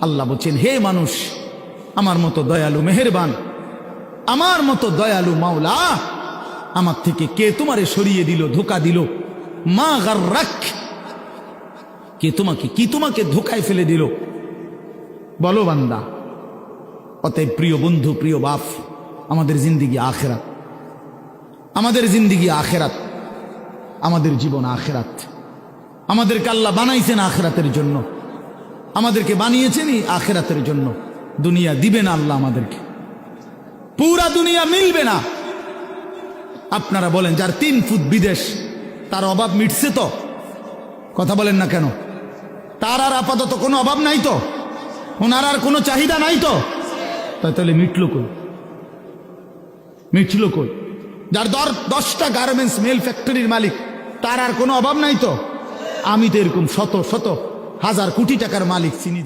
আল্লাহ বলছেন, হে মানুষ, আমার মতো দয়ালু মেহেরবান, আমার মতো দয়ালু মাওলা, আমার থেকে কে তোমারে সরিয়ে দিল, ধোকা দিল? মা গাররাক, কে তোমাকে ধোকায় ফেলে দিল? বলো বান্দা। অতএব প্রিয় বন্ধু, প্রিয় বাপ, আমাদের জিন্দিগি আখেরাত, আমাদের জিন্দিগি আখেরাত, আমাদের জীবন আখেরাত। আমাদেরকে আল্লাহ বানাইছেন আখেরাতের জন্য, আমাদেরকে বানিয়েছেনই আখেরাতের জন্য। দুনিয়া দিবে না আল্লাহ আমাদেরকে, পুরা দুনিয়া মিলবে না। আপনারা বলেন, যার 3 ফুট বিদেশ, তার অভাব মিটছে তো? কথা বলেন না কেন? তার আর আপাতত কোনো অভাব নাই তো? ওনার আর কোনো চাহিদা নাই তো? তাহলে মিটলো কই? মিটলো কই? যার 10টা গার্মেন্টস মেল ফ্যাক্টরির মালিক, তার আর কোনো অভাব নাই তো? আমি তো এরকম শত শত হাজার কোটি টাকার মালিক চিনি।